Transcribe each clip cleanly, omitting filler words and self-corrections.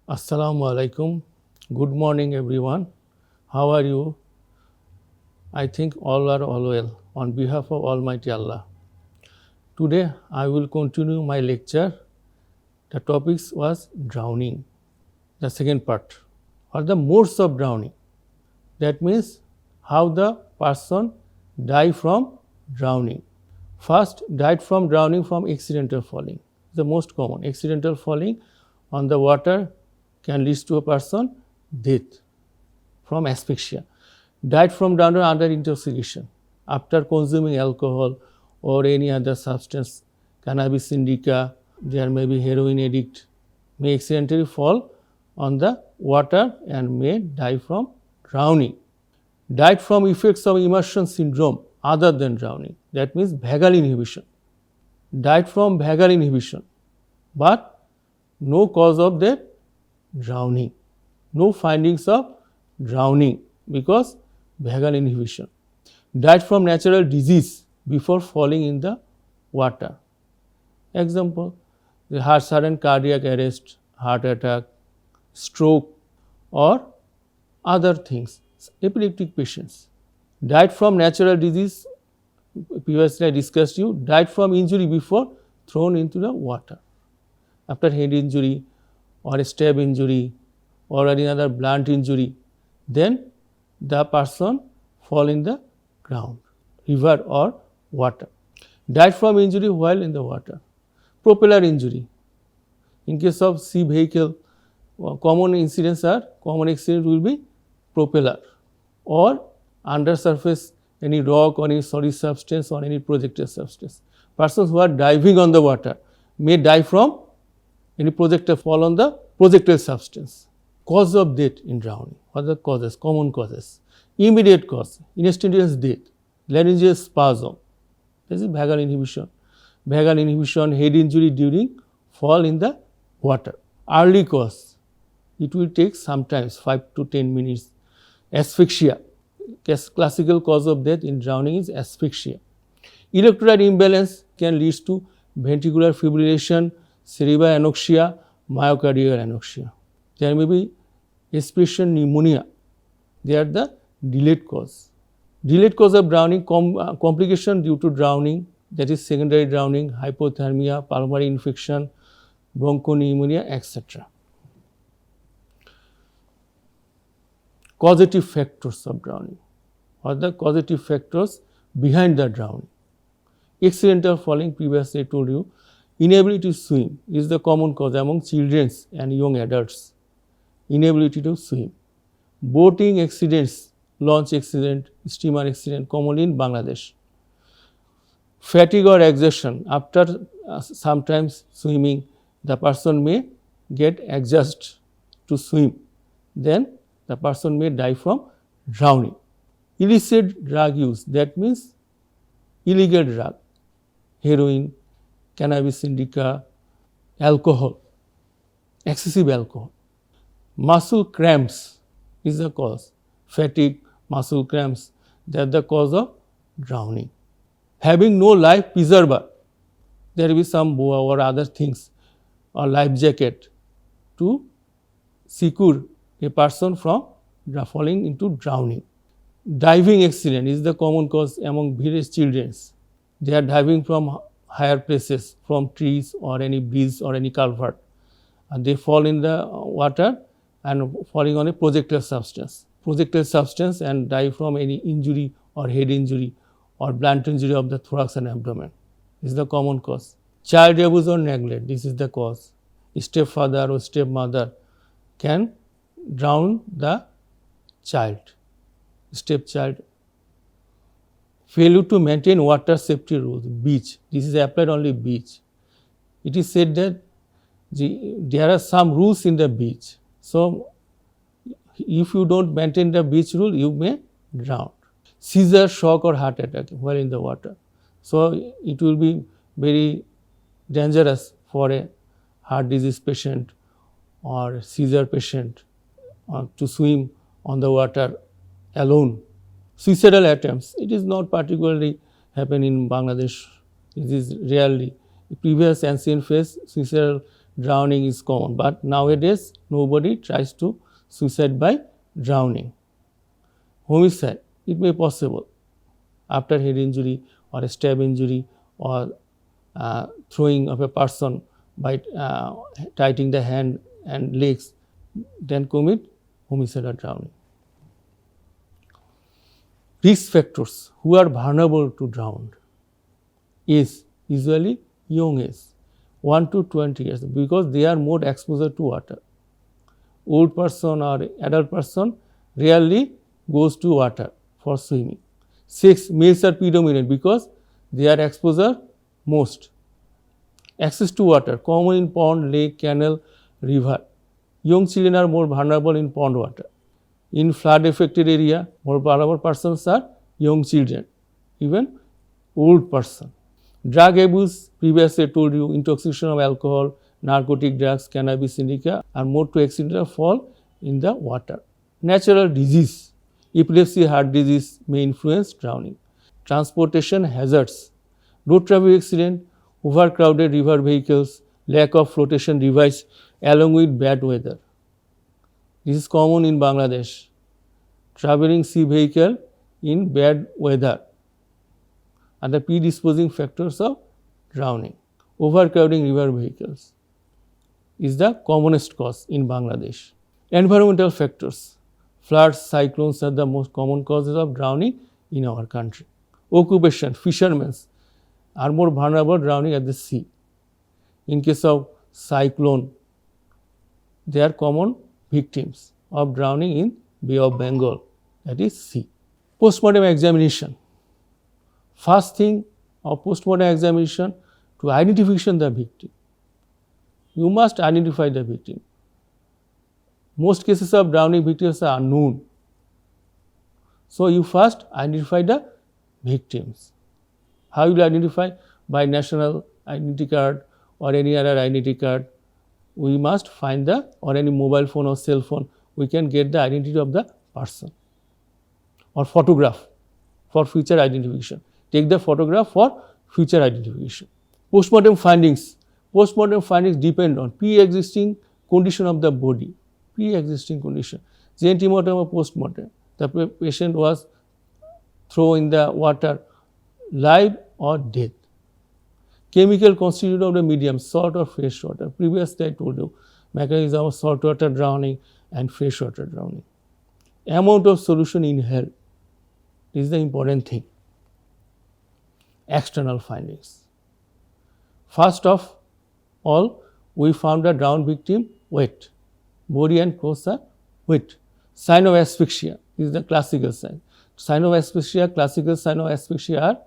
Assalamu alaikum. Good morning, everyone. How are you? I think all are all well. On behalf of Almighty Allah, today I will continue my lecture. The topic was drowning, the second part, or the modes of drowning. That means how the person die from drowning. First, died from drowning from accidental falling. The most common accidental falling on the water can lead to a person death from asphyxia. Died from drowning under intoxication after consuming alcohol or any other substance, cannabis indica, there may be heroin addict, may accidentally fall on the water and may die from drowning. Died from effects of immersion syndrome other than drowning, that means vagal inhibition. Died from vagal inhibition, but no cause of death drowning, no findings of drowning because vagal inhibition. Died from natural disease before falling in the water. Example, the heart sudden cardiac arrest, heart attack, stroke or other things, epileptic patients. Died from natural disease, previously I discussed you, died from injury before thrown into the water. After head injury or a stab injury or any other blunt injury, then the person fall in the ground, river or water. Died from injury while in the water. Propeller injury. In case of sea vehicle, common accident will be propeller or under surface any rock or any solid substance or any projectile substance. Persons who are diving on the water may die from any projectile fall on the projectile substance. Cause of death in drowning. What are the causes? Common causes. Immediate cause, instantaneous death, laryngeal spasm. This is vagal inhibition. Vagal inhibition, head injury during fall in the water. Early cause, it will take sometimes 5 to 10 minutes. Asphyxia. Classical cause of death in drowning is asphyxia. Electrolyte imbalance can lead to ventricular fibrillation, cerebral anoxia, myocardial anoxia. There may be aspiration pneumonia. They are the delayed cause. Delayed cause of drowning, complication due to drowning, that is secondary drowning, hypothermia, pulmonary infection, bronchopneumonia, etc. Causative factors of drowning, or the causative factors behind the drowning. Accidental falling, previously I told you, inability to swim is the common cause among children and young adults. Inability to swim. Boating accidents, launch accident, steamer accident, commonly in Bangladesh. Fatigue or exhaustion after sometimes swimming, the person may get exhausted to swim. Then the person may die from drowning. Illicit drug use, that means illegal drug, heroin, cannabis indica, alcohol, excessive alcohol. Muscle cramps is the cause. Fatigue, muscle cramps, they are the cause of drowning. Having no life preserver, there will be some boa or other things or life jacket to secure a person from falling into drowning. Diving accident is the common cause among various children. They are diving from higher places, from trees or any bridge or any culvert, and they fall in the water and falling on a projectile substance and die from any injury or head injury or blunt injury of the thorax and abdomen. This is the common cause. Child abuse or neglect, this is the cause. Stepfather or stepmother can drown the child, stepchild. Failure to maintain water safety rules, beach, this is applied only beach. It is said that there are some rules in the beach. So, if you don't maintain the beach rule, you may drown. Seizure, shock or heart attack while in the water. So, it will be very dangerous for a heart disease patient or seizure patient to swim on the water alone. Suicidal attempts, it is not particularly happen in Bangladesh. It is rarely. Previous ancient phase, suicidal drowning is common, but nowadays nobody tries to suicide by drowning. Homicide, it may be possible after head injury or a stab injury or throwing of a person by tightening the hand and legs, then commit homicide or drowning. Risk factors who are vulnerable to drown is usually young age, 1 to 20 years, because they are more exposure to water. Old person or adult person rarely goes to water for swimming. Sex, males are predominant because they are exposure most. Access to water, common in pond, lake, canal, river. Young children are more vulnerable in pond water. In flood affected area, more vulnerable persons are young children, even old person. Drug abuse, previously I told you, intoxication of alcohol, narcotic drugs, cannabis indica are more to accidental fall in the water. Natural disease, epilepsy, heart disease may influence drowning. Transportation hazards, road traffic accident, overcrowded river vehicles, lack of flotation device along with bad weather. This is common in Bangladesh. Traveling sea vehicle in bad weather are the predisposing factors of drowning. Overcrowding river vehicles is the commonest cause in Bangladesh. Environmental factors, floods, cyclones are the most common causes of drowning in our country. Occupation, fishermen are more vulnerable drowning at the sea. In case of cyclone, they are common victims of drowning in Bay of Bengal, that is sea. Postmortem examination. First thing of postmortem examination, to identification the victim. You must identify the victim. Most cases of drowning victims are unknown. So you first identify the victims. How you identify? By national identity card or any other identity card. We must find the, or any mobile phone or cell phone, we can get the identity of the person. Or photograph for future identification. Take the photograph for future identification. Postmortem findings. Postmortem findings depend on pre-existing condition of the body. Pre-existing condition. Antemortem or postmortem. The patient was thrown in the water, live or dead. Chemical constituent of the medium, salt or fresh water. Previously I told you, mechanism of salt water drowning and fresh water drowning. Amount of solution inhaled is the important thing. External findings. First of all, we found the drowned victim wet. Body and clothes are wet. Sign of asphyxia is the classical sign. Sign of asphyxia, classical sign of asphyxia are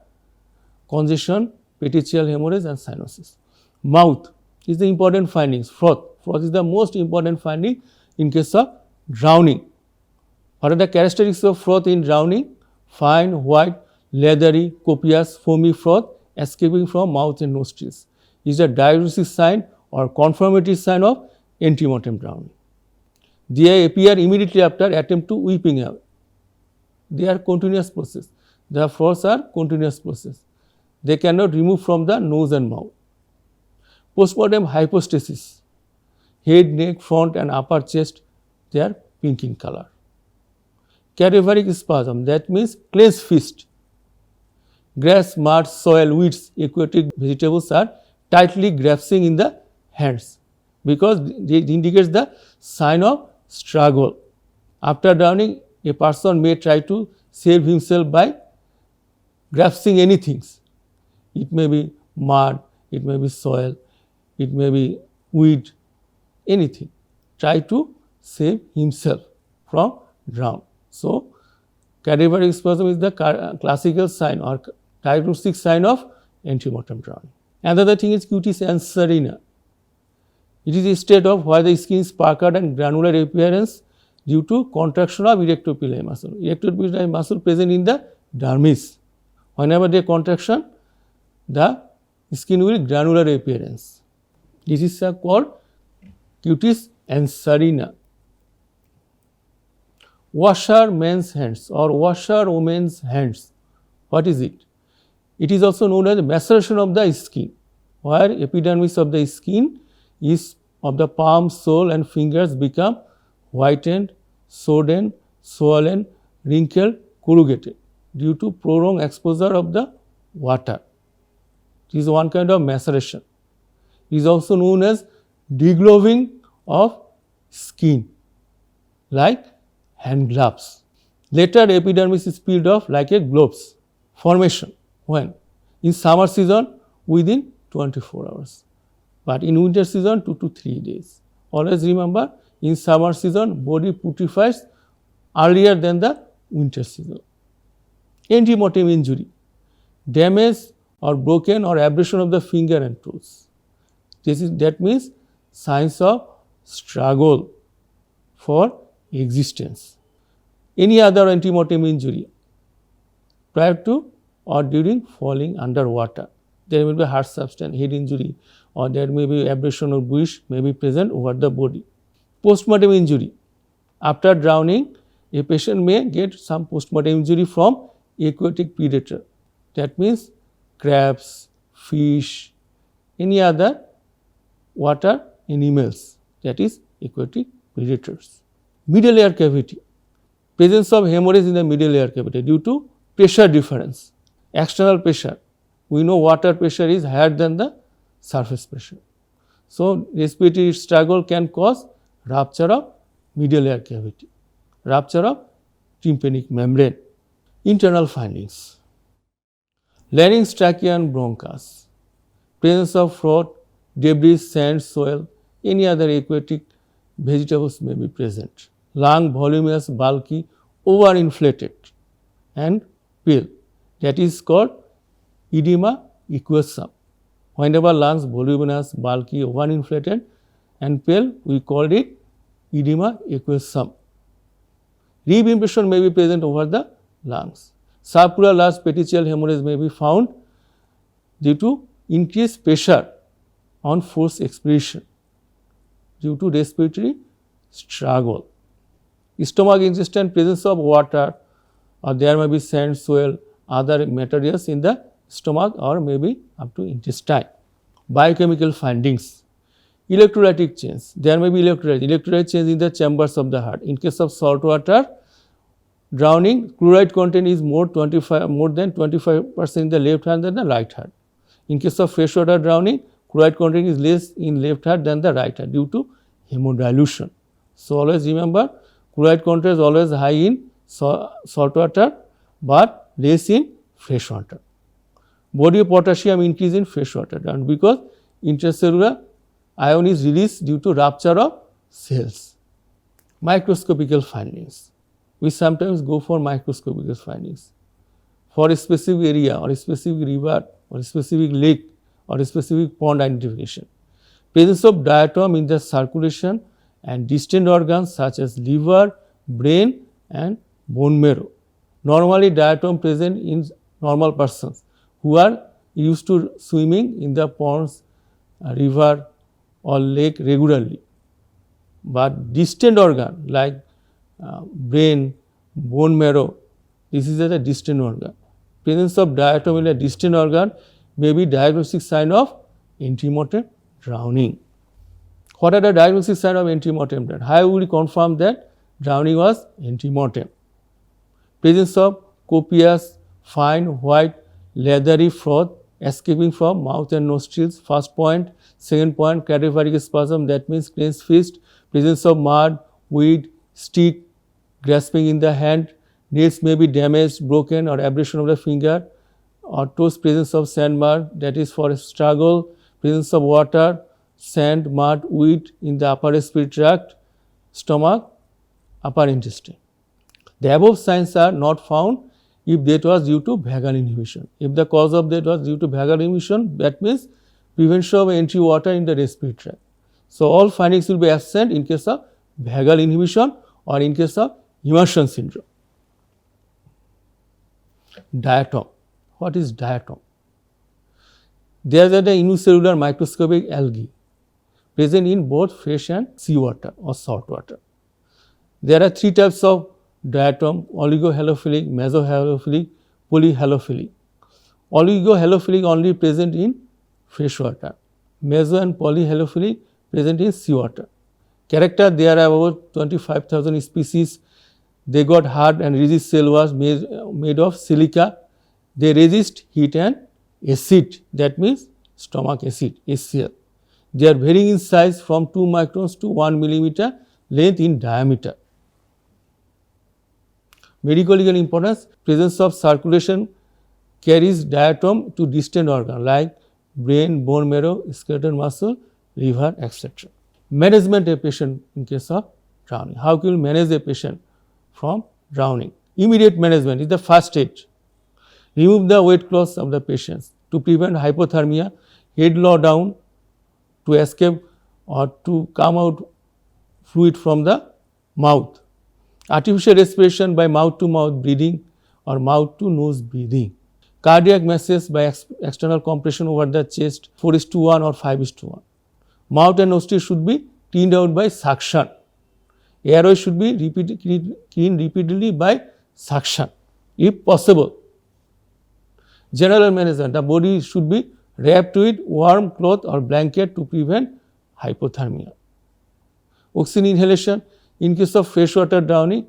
congestion, petechial hemorrhage and cyanosis. Mouth is the important findings. Froth. Froth is the most important finding in case of drowning. What are the characteristics of froth in drowning? Fine, white, leathery, copious, foamy froth escaping from mouth and nostrils. Is a diuresis sign or confirmatory sign of antemortem drowning. They appear immediately after attempt to weeping away. They are continuous process. The froths are continuous process. They cannot remove from the nose and mouth. Postmortem hypostasis. Head, neck, front and upper chest, they are pink in color. Cadaveric spasm, that means clenched fist. Grass, mud, soil, weeds, aquatic vegetables are tightly grasping in the hands because it indicates the sign of struggle. After drowning, a person may try to save himself by grasping anything. It may be mud, it may be soil, it may be weed, anything. Try to save himself from drown. So, cadaveric spasm is the classical sign or diagnostic sign of antemortem drowning. Another thing is cutis anserina. It is a state of where the skin is puckered and granular appearance due to contraction of erectopili muscle. Erectopili muscle present in the dermis. Whenever there contraction, the skin will granular appearance. This is called cutis anserina. Washer men's hands or washer women's hands. What is it? It is also known as maceration of the skin, where epidermis of the skin is of the palm, sole and fingers become whitened, sodden, swollen, wrinkled, corrugated due to prolonged exposure of the water. This is one kind of maceration. It is also known as degloving of skin, like hand gloves. Later, epidermis is peeled off like a gloves. Formation when? In summer season within 24 hours, but in winter season 2 to 3 days. Always remember, in summer season body putrefies earlier than the winter season. Ante-mortem injury, damage or broken or abrasion of the finger and toes. That means signs of struggle for existence. Any other ante-mortem injury prior to or during falling underwater. There may be hard substance, head injury, or there may be abrasion or bruise may be present over the body. Postmortem injury. After drowning, a patient may get some postmortem injury from aquatic predator. That means crabs, fish, any other water animals, that is aquatic predators. Middle ear cavity. Presence of hemorrhage in the middle ear cavity due to pressure difference. External pressure. We know water pressure is higher than the surface pressure. So, respiratory struggle can cause rupture of middle ear cavity, rupture of tympanic membrane. Internal findings. Larynx, trachea and bronchus. Presence of throat, debris, sand, soil, any other aquatic vegetables may be present. Lung voluminous, bulky, overinflated and pale. That is called edema aqueous. Whenever lungs voluminous, bulky, overinflated and pale, we called it edema aqueous. Rib impression may be present over the lungs. Subpleural large petechial hemorrhage may be found due to increased pressure on forced expiration due to respiratory struggle. Stomach intestine, presence of water, or there may be sand, soil, other materials in the stomach or maybe up to intestine. Biochemical findings. Electrolytic change. There may be electrolyte change in the chambers of the heart. In case of salt water drowning, chloride content is more than 25% in the left heart than the right heart. In case of freshwater drowning, chloride content is less in left heart than the right heart due to hemodilution. So, always remember, chloride content is always high in salt water but less in fresh water. Body of potassium increase in fresh water and because intracellular ion is released due to rupture of cells. Microscopical findings. We sometimes go for microscopical findings. For a specific area or a specific river or a specific lake or a specific pond identification. Presence of diatom in the circulation and distant organs such as liver, brain and bone marrow. Normally diatom present in normal persons who are used to swimming in the ponds, river or lake regularly. But distant organ like brain, bone marrow, this is a distant organ. Presence of diatom in a distant organ may be diagnostic sign of ante-mortem drowning. What are the diagnostic signs of ante-mortem drowning? How will we confirm that drowning was ante-mortem? Presence of copious, fine, white, leathery froth escaping from mouth and nostrils. First point. Second point, cadaveric spasm, that means clenched fist. Presence of mud, weed, stick, grasping in the hand. Nails may be damaged, broken or abrasion of the finger or toes. Presence of sand mud, that is for a struggle. Presence of water, sand, mud, weed in the upper respiratory tract, stomach, upper intestine. The above signs are not found if death was due to vagal inhibition. If the cause of death was due to vagal inhibition, that means prevention of entry water in the respiratory tract. So, all findings will be absent in case of vagal inhibition or in case of immersion syndrome. Diatom. What is diatom? There are the unicellular microscopic algae present in both fresh and seawater or salt water. There are three types of diatom: oligohalophilic, mesohalophilic, polyhalophilic. Oligohalophilic only present in fresh water. Meso and polyhalophilic present in seawater. Character, there are about 25,000 species. They got hard and rigid shell was made of silica. They resist heat and acid, that means stomach acid, HCl. They are varying in size from 2 microns to 1 millimeter length in diameter. Medical legal importance, presence of circulation carries diatom to distant organ like brain, bone marrow, skeletal muscle, liver, etc. Management a patient in case of drowning. How can you manage a patient from drowning? Immediate management is the first aid. Remove the wet clothes of the patients to prevent hypothermia, head low down to escape or to come out fluid from the mouth. Artificial respiration by mouth to mouth breathing or mouth to nose breathing. Cardiac massage by external compression over the chest 4:1 or 5:1. Mouth and nostril should be cleaned out by suction. Airway should be cleaned repeatedly by suction if possible. General management, the body should be wrapped with warm cloth or blanket to prevent hypothermia. Oxygen inhalation, in case of freshwater drowning,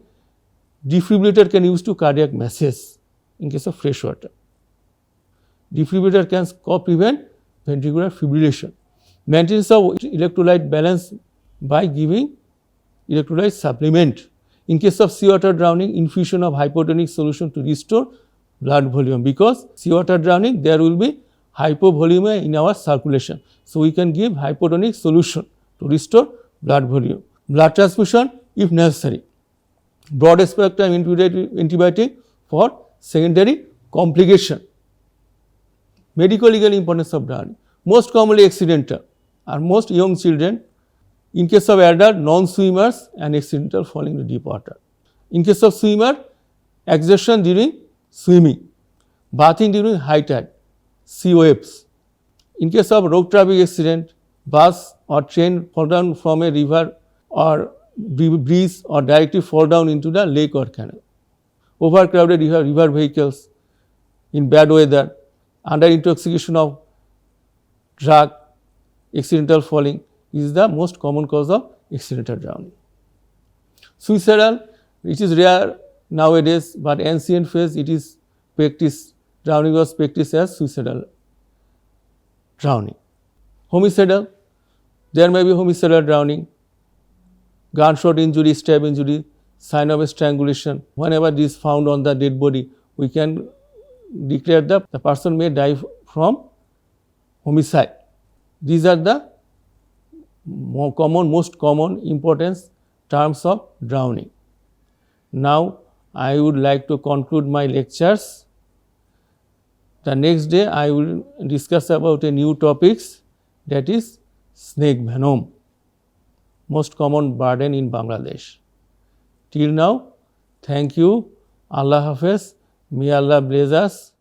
defibrillator can use to cardiac massage in case of freshwater. Defibrillator can prevent ventricular fibrillation. Maintenance of electrolyte balance by giving electrolyte supplement. In case of seawater drowning, infusion of hypotonic solution to restore blood volume, because seawater drowning there will be hypovolemia in our circulation. So, we can give hypotonic solution to restore blood volume. Blood transfusion if necessary. Broad spectrum antibiotic for secondary complication. Medical legal importance of drowning. Most commonly accidental are most young children. In case of adult, non-swimmers and accidental falling into deep water. In case of swimmer, exertion during swimming, bathing during high tide, sea waves. In case of road traffic accident, bus or train fall down from a river or bridge or directly fall down into the lake or canal. Overcrowded river vehicles in bad weather, under intoxication of drug, accidental falling is the most common cause of accidental drowning. Suicidal, which is rare nowadays, but ancient phase it is practiced, drowning was practiced as suicidal drowning. Homicidal, there may be homicidal drowning, gunshot injury, stab injury, sign of strangulation. Whenever this is found on the dead body, we can declare that the person may die from homicide. These are the most common importance terms of drowning. Now, I would like to conclude my lectures. The next day, I will discuss about a new topics, that is snake venom, most common burden in Bangladesh. Till now, thank you. Allah Hafiz. May Allah bless us.